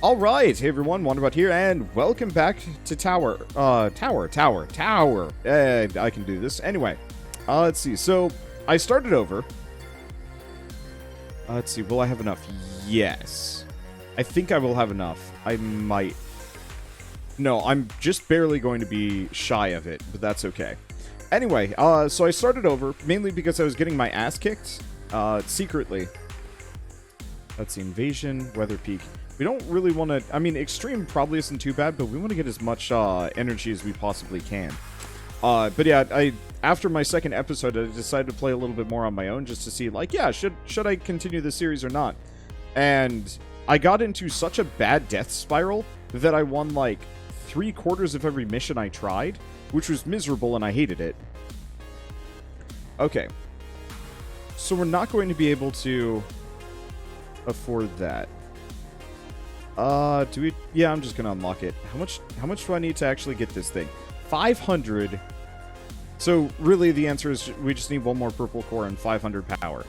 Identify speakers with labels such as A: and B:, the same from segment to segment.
A: Alright, hey everyone, Wanderbot here, and welcome back to Tower. Tower. I can do this. Anyway, let's see. So, I started over. Let's see, will I have enough? Yes. I think I will have enough. I might. No, I'm just barely going to be shy of it, but that's okay. Anyway, so I started over, mainly because I was getting my ass kicked, secretly. Let's see, Invasion, WEATHERPEAK. We don't really want to... I mean, Extreme probably isn't too bad, but we want to get as much energy as we possibly can. But yeah, after my second episode, I decided to play a little bit more on my own just to see, like, yeah, should I continue the series or not? And I got into such a bad death spiral that I won, like, 3/4 of every mission I tried, which was miserable, and I hated it. Okay. So we're not going to be able to afford that. Do we... Yeah, I'm just gonna unlock it. How much do I need to actually get this thing? 500. So, really, the answer is we just need one more purple core and 500 power.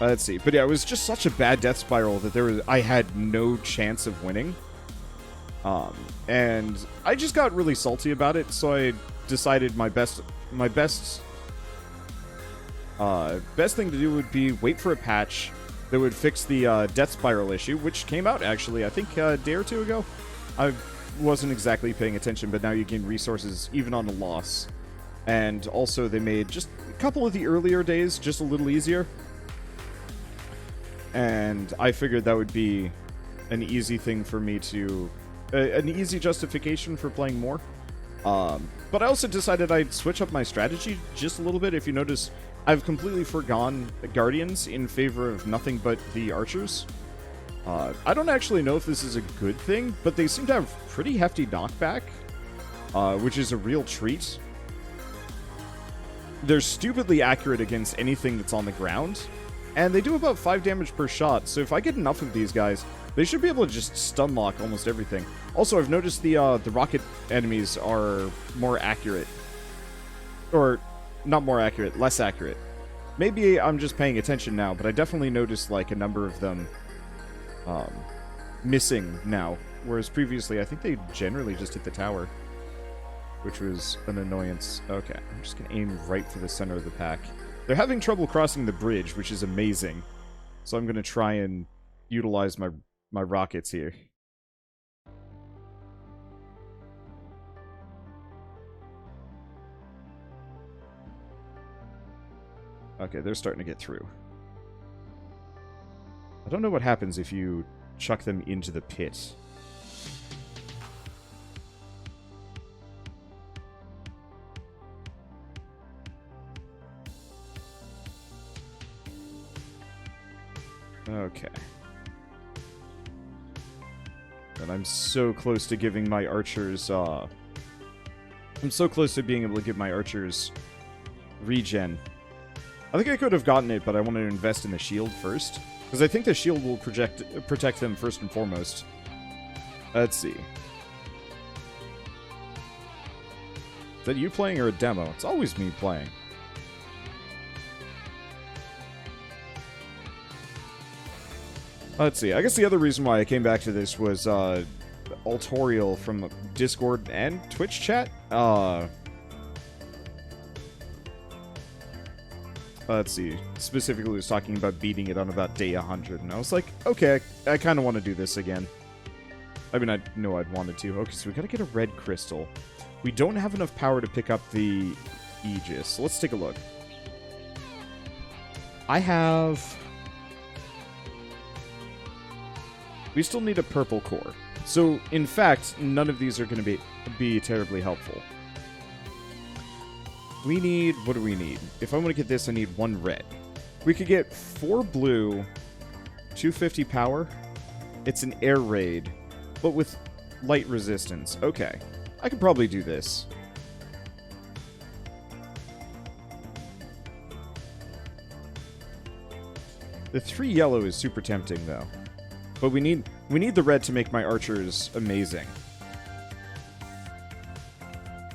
A: Let's see. But yeah, it was just such a bad death spiral that I had no chance of winning. And I just got really salty about it, so I decided my best thing to do would be wait for a patch that would fix the death spiral issue, which came out, actually, I think a day or two ago. I wasn't exactly paying attention, but now you gain resources even on a loss. And also, they made just a couple of the earlier days just a little easier. And I figured that would be an easy thing for me to... an easy justification for playing more. But I also decided I'd switch up my strategy just a little bit. If you notice, I've completely forgone the Guardians in favor of nothing but the Archers. I don't actually know if this is a good thing, but they seem to have pretty hefty knockback, which is a real treat. They're stupidly accurate against anything that's on the ground, and they do about 5 damage per shot, so if I get enough of these guys, they should be able to just stun lock almost everything. Also, I've noticed the rocket enemies are more accurate. Or... not more accurate, less accurate. Maybe I'm just paying attention now, but I definitely noticed, like, a number of them missing now. Whereas previously, I think they generally just hit the tower, which was an annoyance. Okay, I'm just going to aim right for the center of the pack. They're having trouble crossing the bridge, which is amazing. So I'm going to try and utilize my rockets here. Okay, they're starting to get through. I don't know what happens if you chuck them into the pit. Okay. And I'm so close to giving my archers, I'm so close to being able to give my archers regen. I think I could have gotten it, but I wanted to invest in the shield first. Because I think the shield will protect them first and foremost. Let's see. Is that you playing or a demo? It's always me playing. Let's see. I guess the other reason why I came back to this was Altorial from Discord and Twitch chat. Let's see, specifically was talking about beating it on about day 100, and I was like, okay, I kind of want to do this again. I mean, I know I'd wanted to. Okay, so we gotta get a red crystal. We don't have enough power to pick up the Aegis, so let's take a look. We still need a purple core. So, in fact, none of these are going to be terribly helpful. We need... what do we need? If I want to get this, I need 1 red. We could get 4 blue, 250 power. It's an air raid, but with light resistance. Okay. I could probably do this. The 3 yellow is super tempting, though. But we need the red to make my archers amazing.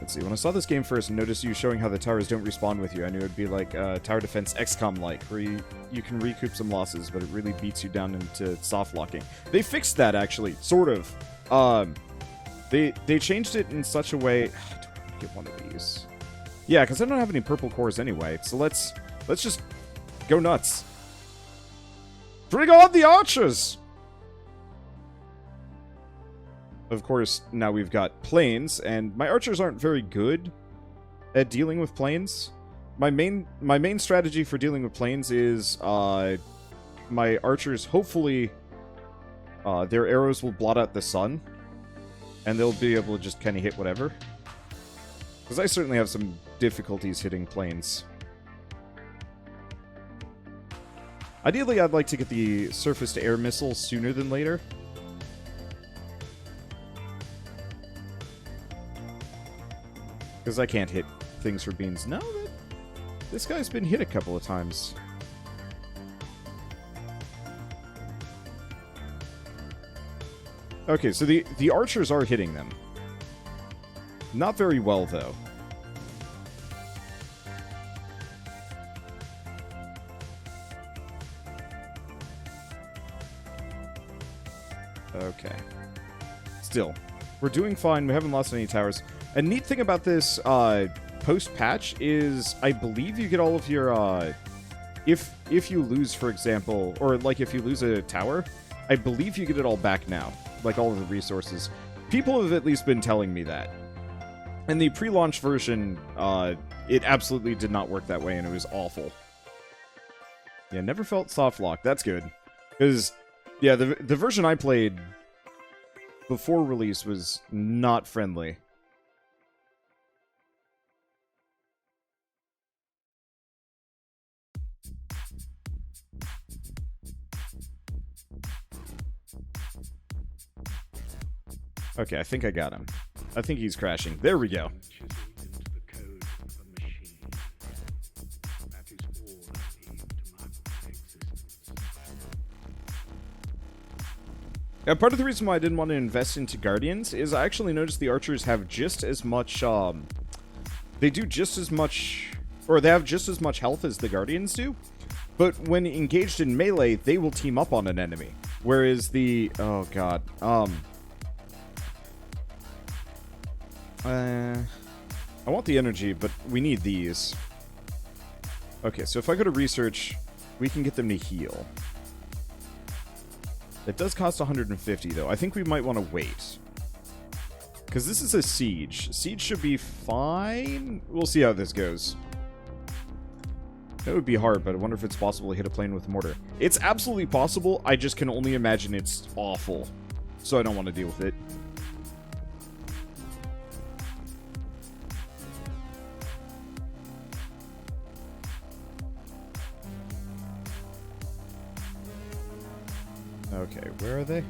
A: Let's see. When I saw this game first and noticed you showing how the towers don't respawn with you, I knew it'd be like Tower Defense XCOM-like, where you can recoup some losses, but it really beats you down into soft locking. They fixed that, actually, sort of. They changed it in such a way... Get one of these. Yeah, because I don't have any purple cores anyway, so let's just go nuts. Bring on the archers! Of course, now we've got planes, and my archers aren't very good at dealing with planes. My main strategy for dealing with planes is my archers, hopefully, their arrows will blot out the sun, and they'll be able to just kind of hit whatever. Because I certainly have some difficulties hitting planes. Ideally, I'd like to get the surface-to-air missile sooner than later. Because I can't hit things for beans. No, this guy's been hit a couple of times. Okay, so the archers are hitting them. Not very well, though. Okay. Still, we're doing fine. We haven't lost any towers. A neat thing about this post-patch is I believe you get all of your... if you lose, for example, or like if you lose a tower, I believe you get it all back now. Like all of the resources. People have at least been telling me that. In the pre-launch version, it absolutely did not work that way, and it was awful. Yeah, never felt soft lock. That's good. Because, yeah, the version I played before release was not friendly. Okay, I think I got him. I think he's crashing. There we go. Yeah, part of the reason why I didn't want to invest into Guardians is I actually noticed the archers have just as much, they do just as much, or they have just as much health as the Guardians do, but when engaged in melee, they will team up on an enemy. Whereas the, oh god, I want the energy, but we need these. Okay, so if I go to research, we can get them to heal. It does cost 150, though. I think we might want to wait. Because this is a siege. Siege should be fine. We'll see how this goes. That would be hard, but I wonder if it's possible to hit a plane with mortar. It's absolutely possible. I just can only imagine it's awful. So I don't want to deal with it. Okay, where are they?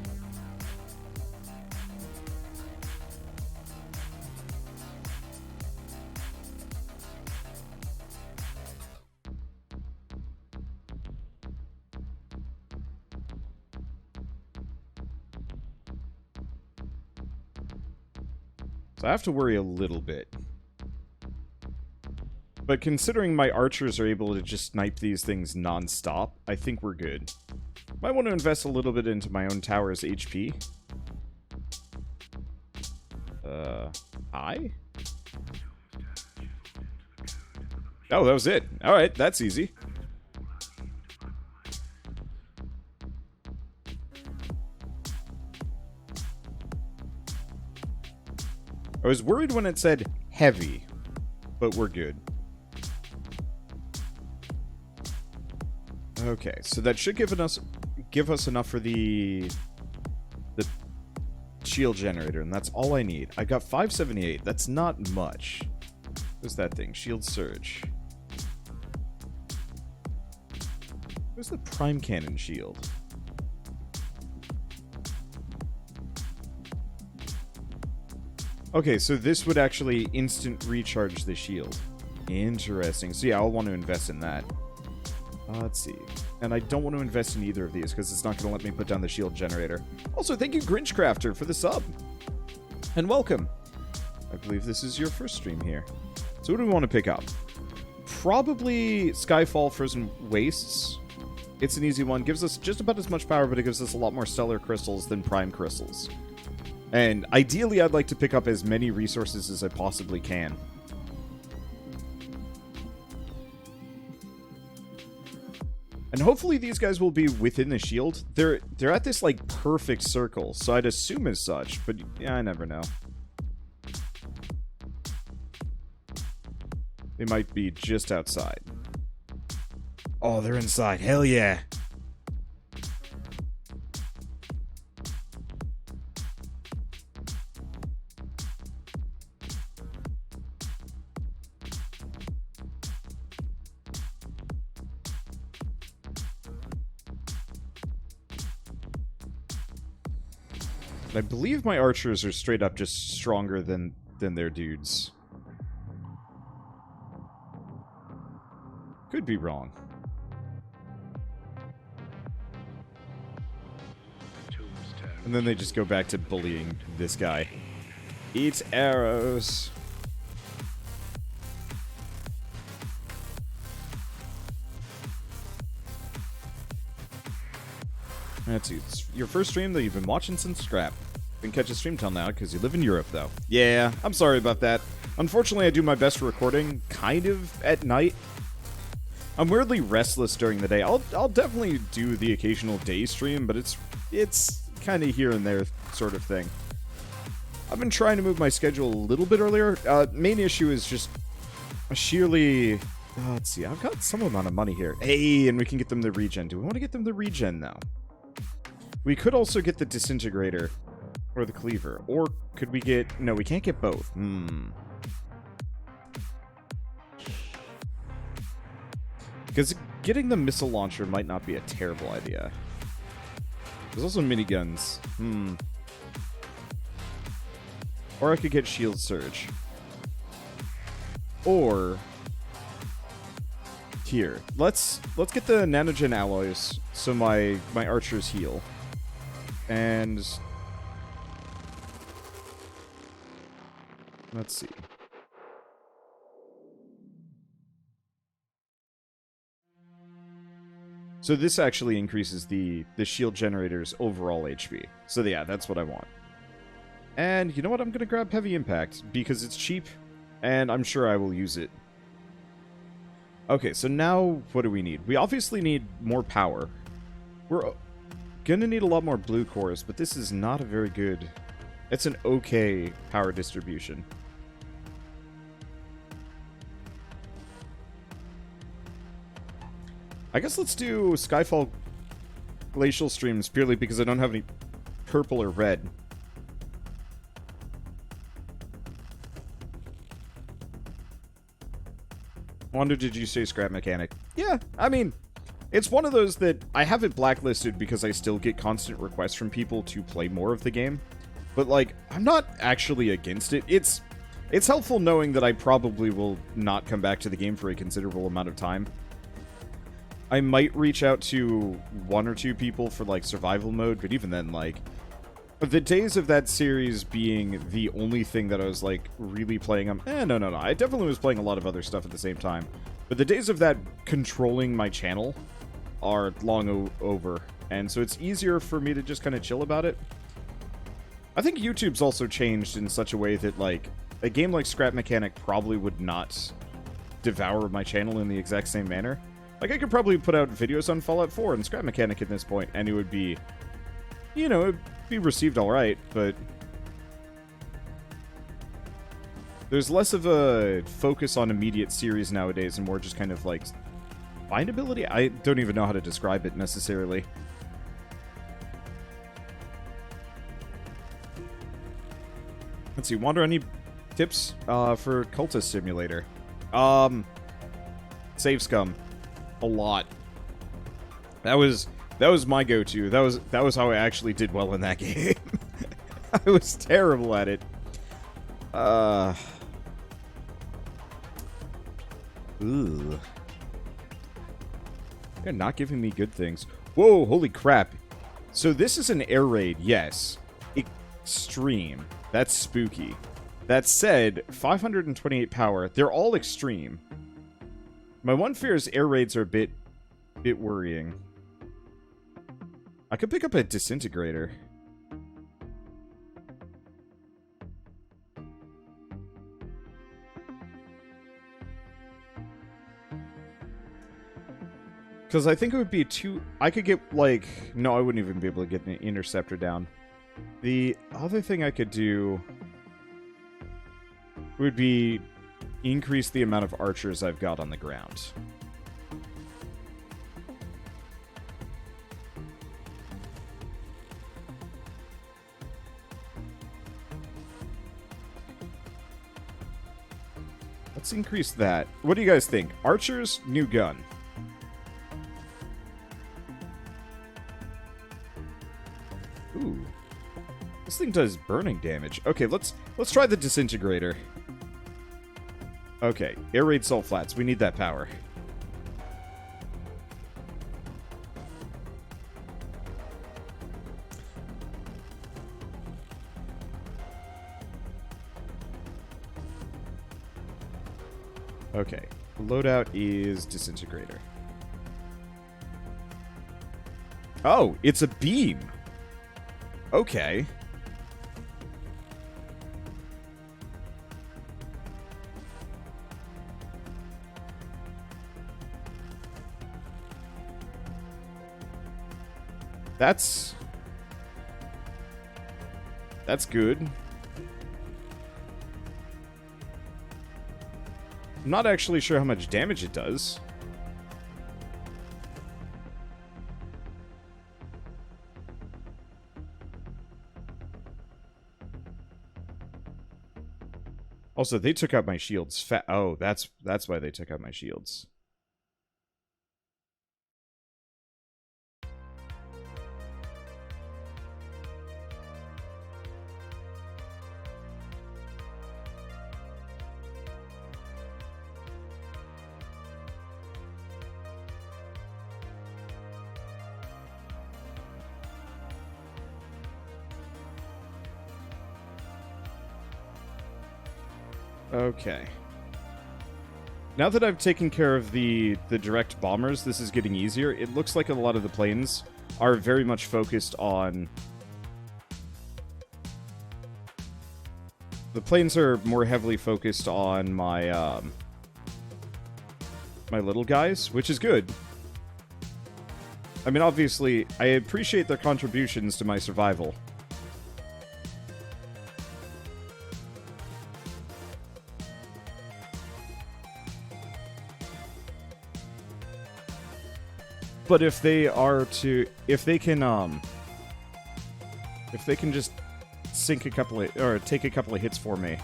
A: So I have to worry a little bit. But considering my archers are able to just snipe these things non-stop, I think we're good. Might want to invest a little bit into my own tower's HP. High? Oh, that was it. Alright, that's easy. I was worried when it said heavy, but we're good. Okay, so that should give us enough for the shield generator, and that's all I need. I got 578. That's not much. What's that thing? Shield surge. Where's the prime cannon shield? Okay, so this would actually instant recharge the shield. Interesting. So yeah, I'll want to invest in that. Let's see. And I don't want to invest in either of these because it's not going to let me put down the shield generator. Also, thank you, Grinchcrafter, for the sub. And welcome. I believe this is your first stream here. So what do we want to pick up? Probably Skyfall Frozen Wastes. It's an easy one. Gives us just about as much power, but it gives us a lot more stellar crystals than prime crystals. And ideally, I'd like to pick up as many resources as I possibly can. And hopefully these guys will be within the shield. They're at this, like, perfect circle, so I'd assume as such, but yeah, I never know. They might be just outside. Oh, they're inside. Hell yeah. I believe my archers are straight up just stronger than their dudes. Could be wrong. And then they just go back to bullying this guy. Eat arrows. That's it. It's your first stream that you've been watching since Scrap. Didn't catch a stream till now because you live in Europe, though. Yeah, I'm sorry about that. Unfortunately, I do my best recording kind of at night. I'm weirdly restless during the day. I'll definitely do the occasional day stream, but it's kind of here and there sort of thing. I've been trying to move my schedule a little bit earlier. Main issue is just sheerly... let's see, I've got some amount of money here. Hey, and we can get them the regen. Do we want to get them the regen now? We could also get the disintegrator or the cleaver. Or could we get... No, we can't get both. Because getting the missile launcher might not be a terrible idea. There's also miniguns. Or I could get shield surge. Or... Here. Let's get the nanogen alloys so my archers heal. And... Let's see. So this actually increases the shield generator's overall HP. So yeah, that's what I want. And you know what? I'm going to grab Heavy Impact because it's cheap and I'm sure I will use it. Okay, so now what do we need? We obviously need more power. We're going to need a lot more blue cores, but this is not a very good... It's an okay power distribution. I guess let's do Skyfall Glacial streams purely because I don't have any purple or red. Wonder, did you say scrap mechanic? Yeah, I mean, it's one of those that I have it blacklisted because I still get constant requests from people to play more of the game. But, like, I'm not actually against it. It's helpful knowing that I probably will not come back to the game for a considerable amount of time. I might reach out to one or two people for, like, survival mode, but even then, like, the days of that series being the only thing that I was, like, really playing on... no. I definitely was playing a lot of other stuff at the same time. But the days of that controlling my channel are long over. And so it's easier for me to just kind of chill about it. I think YouTube's also changed in such a way that, like, a game like Scrap Mechanic probably would not devour my channel in the exact same manner. Like, I could probably put out videos on Fallout 4 and Scrap Mechanic at this point, and it would be, you know, it'd be received alright, but there's less of a focus on immediate series nowadays and more just kind of, like, findability? I don't even know how to describe it necessarily. Let's see, Wander, any tips for Cultist Simulator? Save Scum. A lot. That was my go-to. That was how I actually did well in that game. I was terrible at it. Ooh. They're not giving me good things. Whoa, holy crap. So this is an air raid, yes. Extreme. That's spooky. That said, 528 power. They're all extreme. My one fear is air raids are a bit worrying. I could pick up a disintegrator. Because I think it would be too... I could get, like... No, I wouldn't even be able to get an interceptor down. The other thing I could do... would be... increase the amount of archers I've got on the ground. Let's increase that. What do you guys think? Archers, new gun. Ooh. This thing does burning damage. Okay, let's try the disintegrator. Okay, air raid salt flats. We need that power. Okay, loadout is disintegrator. Oh, it's a beam. Okay. That's good. I'm not actually sure how much damage it does. Also, they took out my shields. Oh, that's why they took out my shields. Okay. Now that I've taken care of the direct bombers, this is getting easier. It looks like a lot of the planes are very much focused on... The planes are more heavily focused on my, my little guys, which is good. I mean, obviously, I appreciate their contributions to my survival. But if they are to, if they can just sink a couple of, or take a couple of hits for me,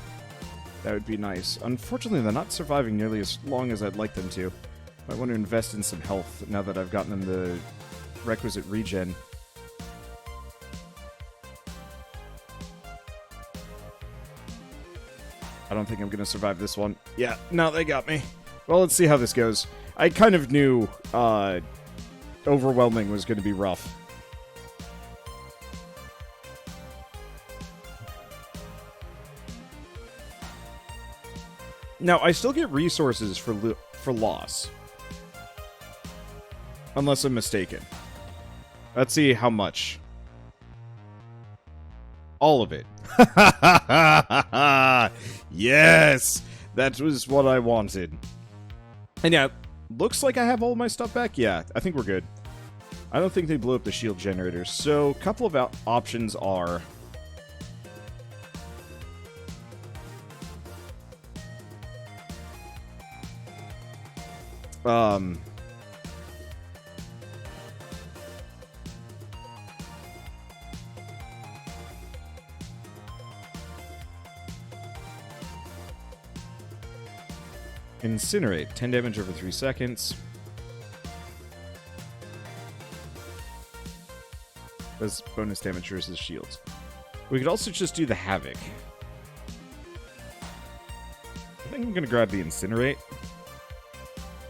A: that would be nice. Unfortunately, they're not surviving nearly as long as I'd like them to. I want to invest in some health now that I've gotten them the requisite regen. I don't think I'm going to survive this one. Yeah, no, they got me. Well, let's see how this goes. I kind of knew, overwhelming was going to be rough. Now, I still get resources for loss. Unless I'm mistaken. Let's see how much. All of it. Yes! That was what I wanted. And yeah, looks like I have all my stuff back. Yeah, I think we're good. I don't think they blew up the shield generators. So, a couple of options are... Incinerate. 10 damage over 3 seconds. Does bonus damage versus shields. We could also just do the Havoc. I think I'm gonna grab the Incinerate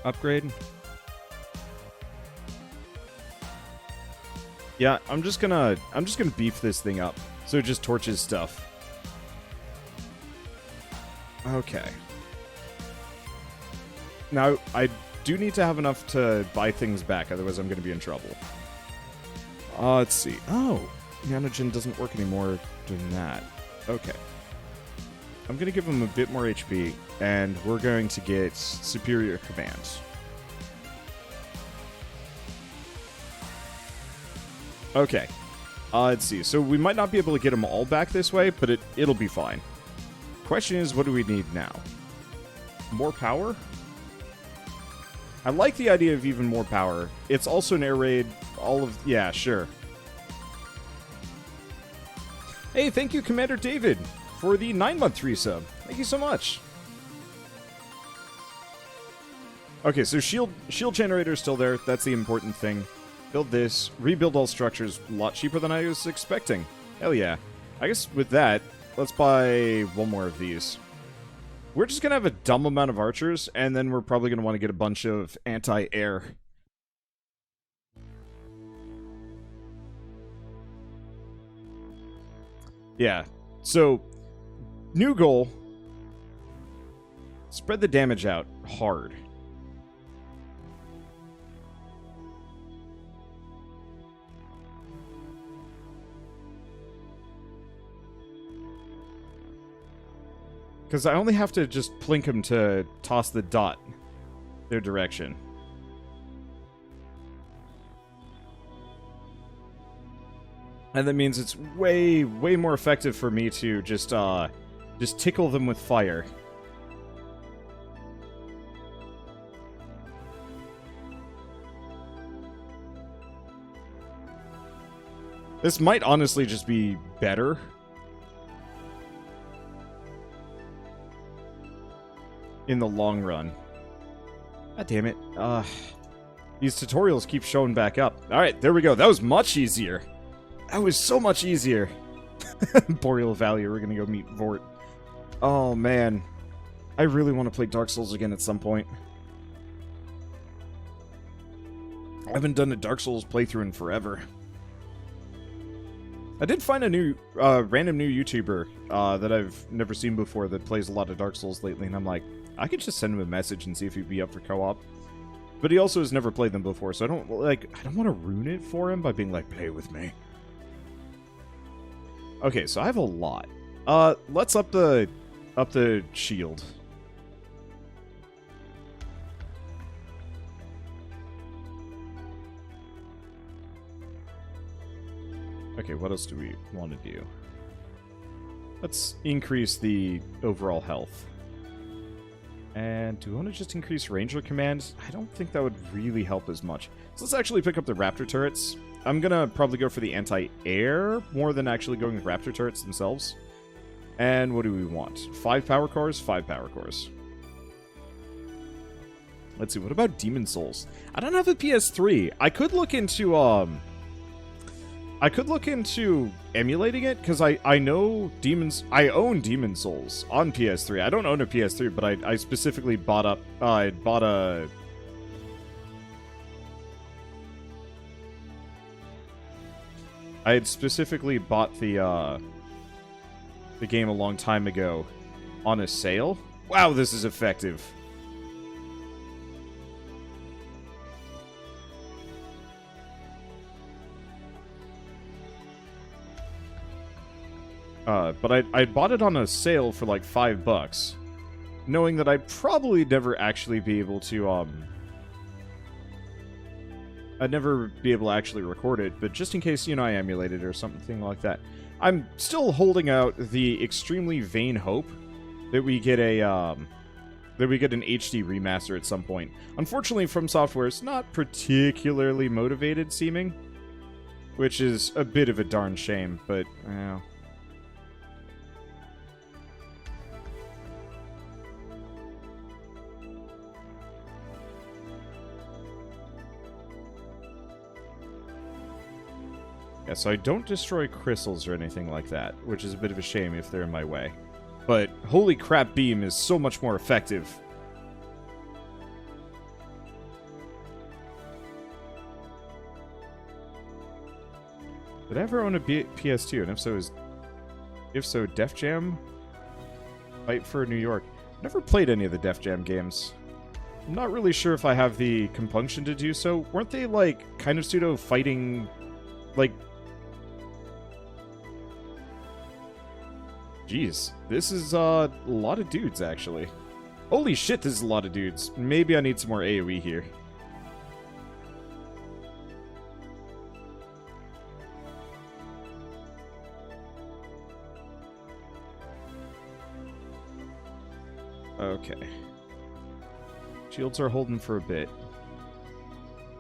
A: upgrade. Yeah, I'm just gonna beef this thing up so it just torches stuff. Okay. Now, I do need to have enough to buy things back, otherwise I'm going to be in trouble. Let's see. Oh, Nanogen doesn't work anymore doing that. Okay. I'm going to give him a bit more HP, and we're going to get superior commands. Okay. Let's see. So we might not be able to get them all back this way, but it'll be fine. Question is, what do we need now? More power? I like the idea of even more power. It's also an air raid. Yeah, sure. Hey, thank you, Commander David, for the 9-month resub. Thank you so much. Okay, so shield generator is still there. That's the important thing. Build this. Rebuild all structures. A lot cheaper than I was expecting. Hell yeah. I guess with that, let's buy one more of these. We're just going to have a dumb amount of archers, and then we're probably going to want to get a bunch of anti-air. Yeah. So, new goal. Spread the damage out hard. Because I only have to just plink him to toss the dot their direction. And that means it's way more effective for me to just tickle them with fire. This might honestly just be better. In the long run. God damn it. These tutorials keep showing back up. Alright, there we go. That was much easier. That was so much easier. Boreal Valley, we're gonna go meet Vort. Oh, man. I really want to play Dark Souls again at some point. I haven't done a Dark Souls playthrough in forever. I did find a new, random new YouTuber that I've never seen before that plays a lot of Dark Souls lately, and I'm like, I could just send him a message and see if he'd be up for co-op. But he also has never played them before, so I don't want to ruin it for him by being like, play with me. Okay, so I have a lot. Let's up the shield. Okay, what else do we want to do? Let's increase the overall health. And do we want to just increase Ranger Command? I don't think that would really help as much. So let's actually pick up the Raptor turrets. I'm gonna probably go for the anti-air more than actually going with Raptor turrets themselves. And what do we want? 5 power cores? 5 power cores. Let's see, what about Demon Souls? I don't have a PS3. I could look into, emulating it, because I know I own Demon Souls on PS3. I don't own a PS3, but I specifically bought a... I had specifically bought the game a long time ago on a sale. Wow, this is effective. But I bought it on a sale for like $5, knowing that I'd probably never actually be able to, I'd never be able to actually record it, but just in case, you know, I emulate it or something like that. I'm still holding out the extremely vain hope that we get an HD remaster at some point. Unfortunately, From Software is not particularly motivated seeming, which is a bit of a darn shame, but, yeah, so I don't destroy crystals or anything like that, which is a bit of a shame if they're in my way. But holy crap, Beam is so much more effective. Did I ever own a PS2? And if so, Def Jam? Fight for New York. Never played any of the Def Jam games. I'm not really sure if I have the compunction to do so. Weren't they, like, kind of pseudo-fighting, like... Jeez, this is a lot of dudes, actually. Holy shit, this is a lot of dudes. Maybe I need some more AoE here. Okay. Shields are holding for a bit.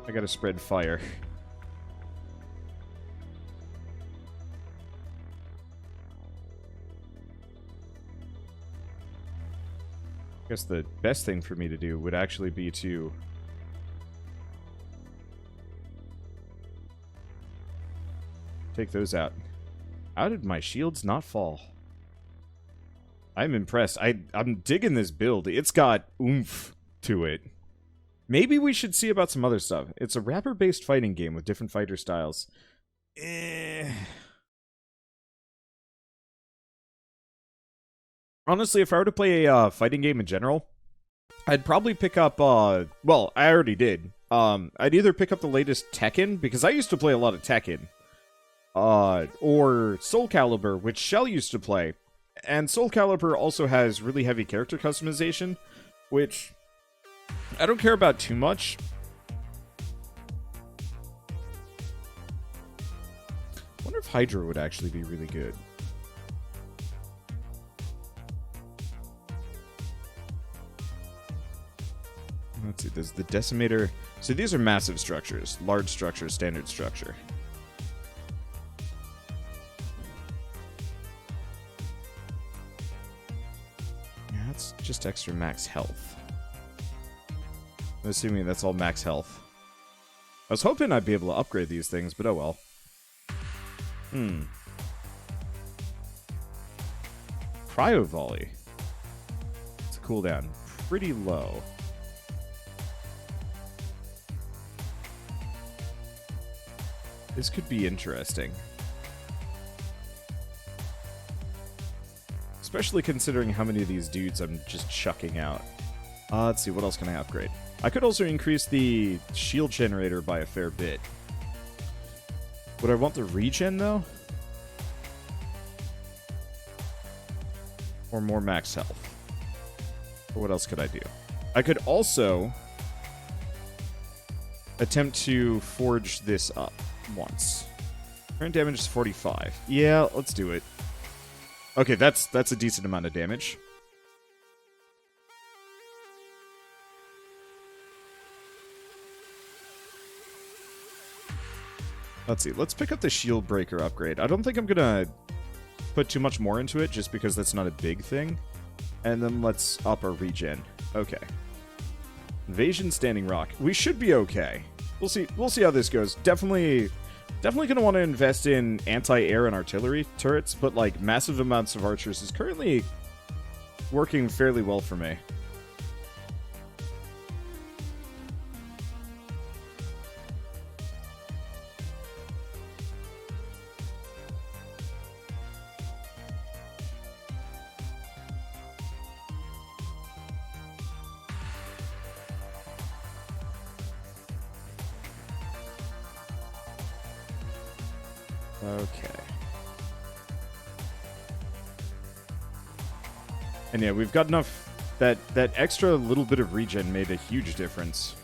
A: I gotta spread fire. I guess the best thing for me to do would actually be to... take those out. How did my shields not fall? I'm impressed. I'm digging this build. It's got oomph to it. Maybe we should see about some other stuff. It's a rapper-based fighting game with different fighter styles. Honestly, if I were to play a fighting game in general, I'd probably pick up, well, I already did. I'd either pick up the latest Tekken, because I used to play a lot of Tekken, or Soul Calibur, which Shell used to play. And Soul Calibur also has really heavy character customization, which I don't care about too much. I wonder if Hydra would actually be really good. Let's see, there's the Decimator. So these are massive structures. Large structure, standard structure. Yeah, that's just extra max health. I'm assuming that's all max health. I was hoping I'd be able to upgrade these things, but oh well. Cryo Volley. It's a cooldown pretty low. This could be interesting. Especially considering how many of these dudes I'm just chucking out. Let's see, what else can I upgrade? I could also increase the shield generator by a fair bit. Would I want the regen, though? Or more max health? Or what else could I do? I could also attempt to forge this up once. Current damage is 45. Yeah, let's do it. Okay, that's a decent amount of damage. Let's see. Let's pick up the shield breaker upgrade. I don't think I'm gonna put too much more into it, just because that's not a big thing. And then let's up our regen. Okay. Invasion Standing Rock. We should be okay. We'll see how this goes. Definitely gonna want to invest in anti-air and artillery turrets, but like massive amounts of archers is currently working fairly well for me. Okay. And yeah, we've got enough. That extra little bit of regen made a huge difference.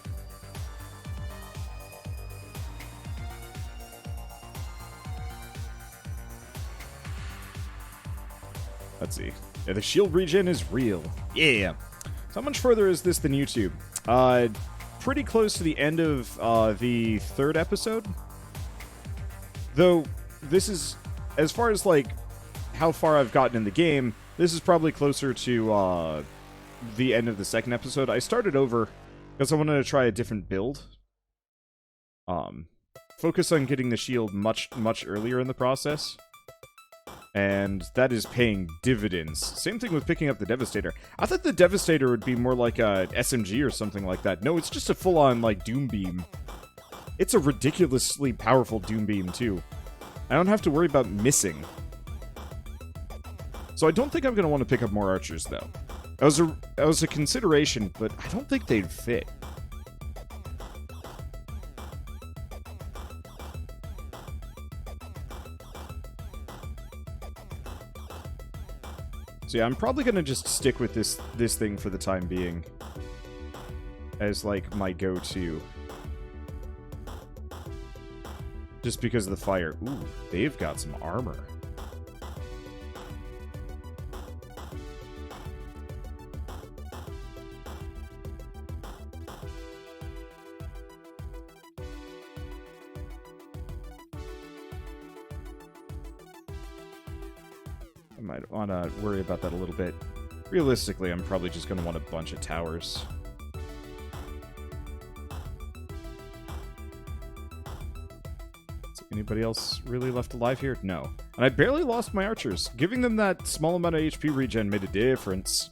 A: Let's see. Yeah, the shield regen is real. Yeah. So how much further is this than YouTube? Pretty close to the end of the third episode. Though, this is, as far as, like, how far I've gotten in the game, this is probably closer to, the end of the second episode. I started over because I wanted to try a different build. Focus on getting the shield much earlier in the process. And that is paying dividends. Same thing with picking up the Devastator. I thought the Devastator would be more like a SMG or something like that. No, it's just a full-on, like, Doom Beam. It's a ridiculously powerful Doom Beam, too. I don't have to worry about missing. So I don't think I'm going to want to pick up more archers, though. That was a consideration, but I don't think they'd fit. So yeah, I'm probably gonna just stick with this thing for the time being. As, like, my go-to. Just because of the fire. Ooh, they've got some armor. I might want to worry about that a little bit. Realistically, I'm probably just going to want a bunch of towers. Is anybody else really left alive here? No. And I barely lost my archers. Giving them that small amount of HP regen made a difference.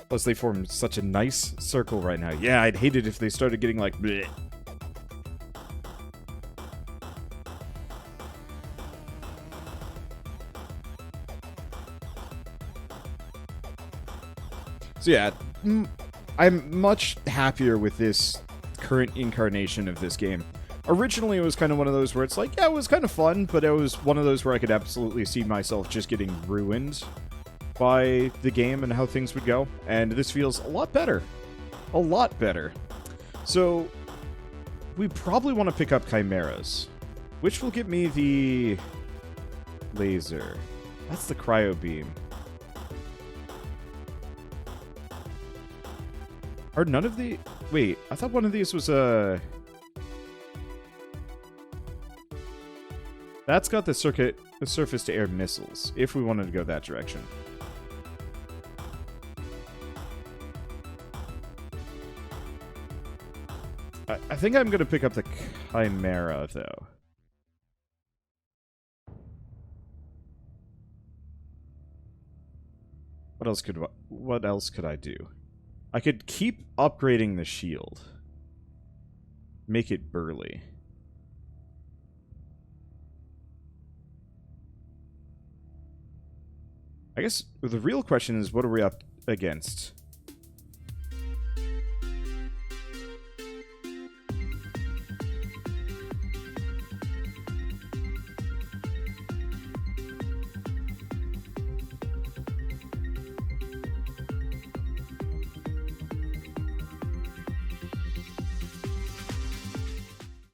A: Plus, they form such a nice circle right now. Yeah, I'd hate it if they started getting like... bleh. So yeah, I'm much happier with this current incarnation of this game. Originally, it was kind of one of those where it's like, yeah, it was kind of fun, but it was one of those where I could absolutely see myself just getting ruined by the game and how things would go. And this feels a lot better. A lot better. So, we probably want to pick up chimeras, which will give me the laser. That's the cryo beam. Are none of the... Wait, I thought one of these was a... That's got the surface-to-air missiles, if we wanted to go that direction. I think I'm going to pick up the Chimera, though. What else could I do? I could keep upgrading the shield. Make it burly. I guess the real question is, what are we up against?